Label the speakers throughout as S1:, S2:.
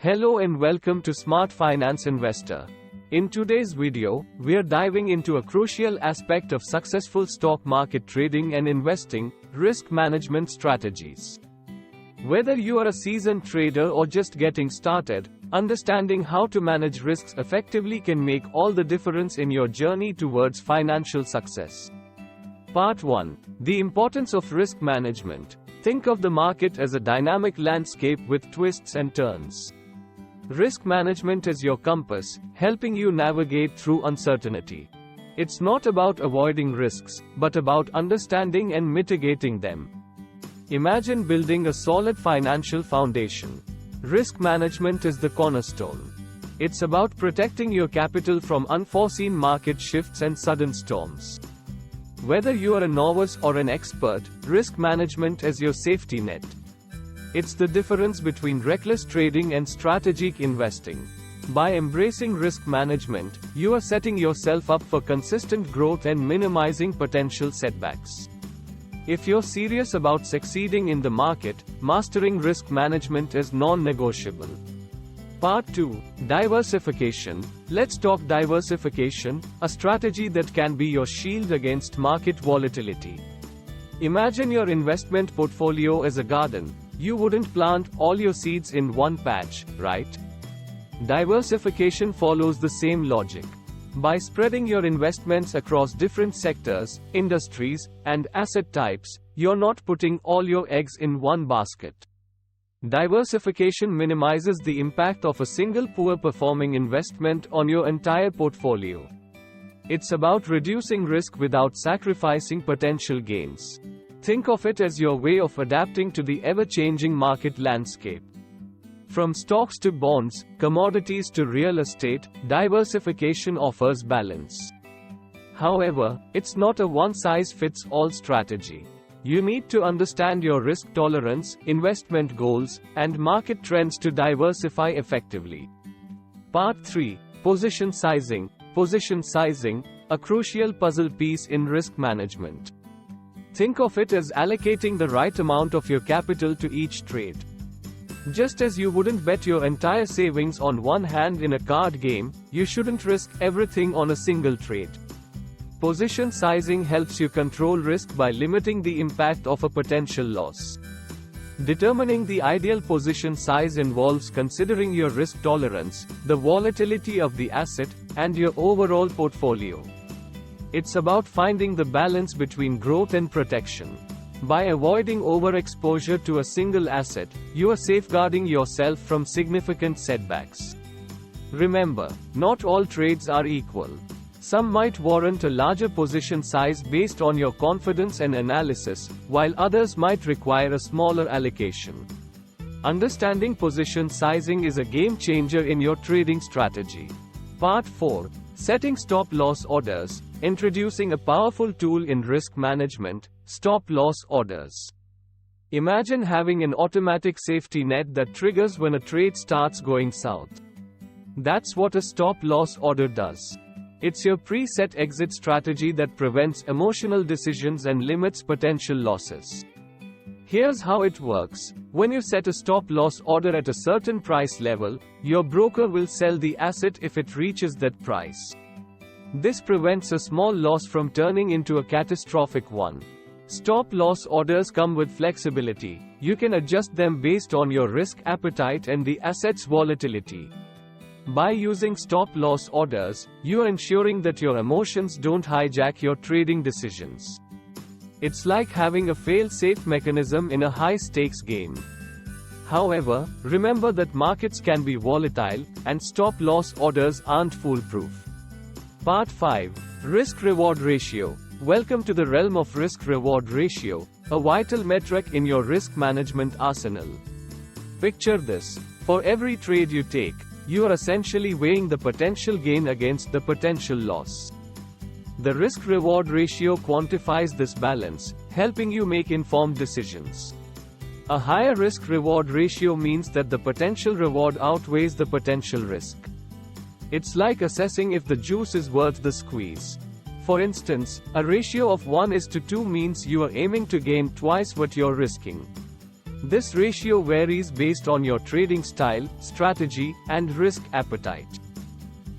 S1: Hello and welcome to Smart Finance Investor. In today's video, we're diving into a crucial aspect of successful stock market trading and investing: risk management strategies. Whether you are a seasoned trader or just getting started, understanding how to manage risks effectively can make all the difference in your journey towards financial success. Part 1. The importance of risk management. Think of the market as a dynamic landscape with twists and turns. Risk management is your compass, helping you navigate through uncertainty. It's not about avoiding risks, but about understanding and mitigating them. Imagine building a solid financial foundation. Risk management is the cornerstone. It's about protecting your capital from unforeseen market shifts and sudden storms. Whether you are a novice or an expert, risk management is your safety net. It's the difference between reckless trading and strategic investing. By embracing risk management, you are setting yourself up for consistent growth and minimizing potential setbacks. If you're serious about succeeding in the market, mastering risk management is non-negotiable. Part 2. Diversification. Let's talk diversification, a strategy that can be your shield against market volatility. Imagine your investment portfolio as a garden. You wouldn't plant all your seeds in one patch, right? Diversification follows the same logic. By spreading your investments across different sectors, industries, and asset types, you're not putting all your eggs in one basket. Diversification minimizes the impact of a single poor-performing investment on your entire portfolio. It's about reducing risk without sacrificing potential gains. Think of it as your way of adapting to the ever-changing market landscape. From stocks to bonds, commodities to real estate, diversification offers balance. However, it's not a one-size-fits-all strategy. You need to understand your risk tolerance, investment goals, and market trends to diversify effectively. Part 3. Position sizing. Position sizing, a crucial puzzle piece in risk management. Think of it as allocating the right amount of your capital to each trade. Just as you wouldn't bet your entire savings on one hand in a card game, you shouldn't risk everything on a single trade. Position sizing helps you control risk by limiting the impact of a potential loss. Determining the ideal position size involves considering your risk tolerance, the volatility of the asset, and your overall portfolio. It's about finding the balance between growth and protection. By avoiding overexposure to a single asset, you are safeguarding yourself from significant setbacks. Remember, not all trades are equal. Some might warrant a larger position size based on your confidence and analysis, while others might require a smaller allocation. Understanding position sizing is a game changer in your trading strategy. Part 4. Setting stop-loss orders. Introducing a powerful tool in risk management: stop-loss orders. Imagine having an automatic safety net that triggers when a trade starts going south. That's what a stop-loss order does. It's your preset exit strategy that prevents emotional decisions and limits potential losses. Here's how it works. When you set a stop-loss order at a certain price level, your broker will sell the asset if it reaches that price. This prevents a small loss from turning into a catastrophic one. Stop-loss orders come with flexibility. You can adjust them based on your risk appetite and the asset's volatility. By using stop-loss orders, you are ensuring that your emotions don't hijack your trading decisions. It's like having a fail-safe mechanism in a high-stakes game. However, remember that markets can be volatile, and stop-loss orders aren't foolproof. Part 5. Risk-reward ratio. Welcome to the realm of risk-reward ratio, a vital metric in your risk management arsenal. Picture this. For every trade you take, you are essentially weighing the potential gain against the potential loss. The risk-reward ratio quantifies this balance, helping you make informed decisions. A higher risk-reward ratio means that the potential reward outweighs the potential risk. It's like assessing if the juice is worth the squeeze. For instance, a ratio of 1:2 means you are aiming to gain twice what you're risking. This ratio varies based on your trading style, strategy, and risk appetite.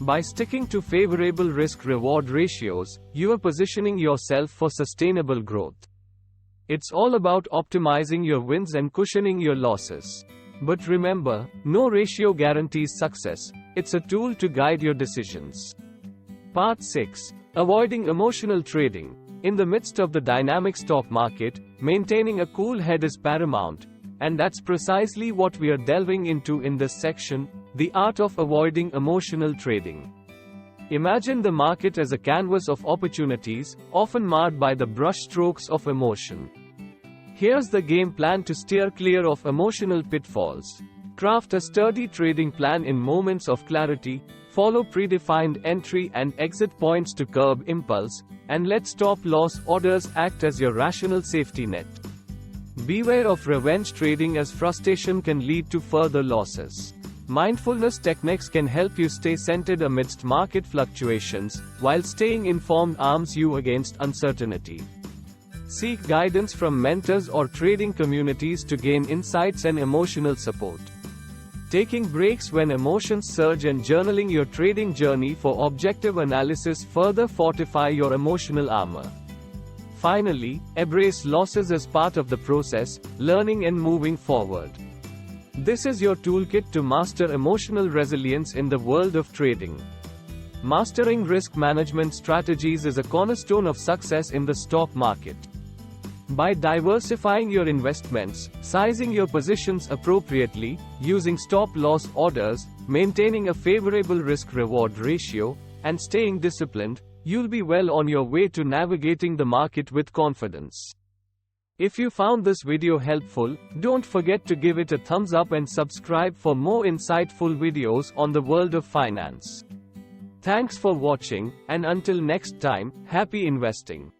S1: By sticking to favorable risk-reward ratios, you are positioning yourself for sustainable growth. It's all about optimizing your wins and cushioning your losses. But remember, no ratio guarantees success, it's a tool to guide your decisions. Part 6. Avoiding emotional trading. In the midst of the dynamic stock market, maintaining a cool head is paramount, and that's precisely what we are delving into in this section, the art of avoiding emotional trading. Imagine the market as a canvas of opportunities, often marred by the brushstrokes of emotion. Here's the game plan to steer clear of emotional pitfalls. Craft a sturdy trading plan in moments of clarity, follow predefined entry and exit points to curb impulse, and let stop-loss orders act as your rational safety net. Beware of revenge trading, as frustration can lead to further losses. Mindfulness techniques can help you stay centered amidst market fluctuations, while staying informed arms you against uncertainty. Seek guidance from mentors or trading communities to gain insights and emotional support. Taking breaks when emotions surge and journaling your trading journey for objective analysis further fortify your emotional armor. Finally, embrace losses as part of the process, learning and moving forward. This is your toolkit to master emotional resilience in the world of trading. Mastering risk management strategies is a cornerstone of success in the stock market. By diversifying your investments, sizing your positions appropriately, using stop-loss orders, maintaining a favorable risk-reward ratio, and staying disciplined, you'll be well on your way to navigating the market with confidence. If you found this video helpful, don't forget to give it a thumbs up and subscribe for more insightful videos on the world of finance. Thanks for watching, and until next time, happy investing.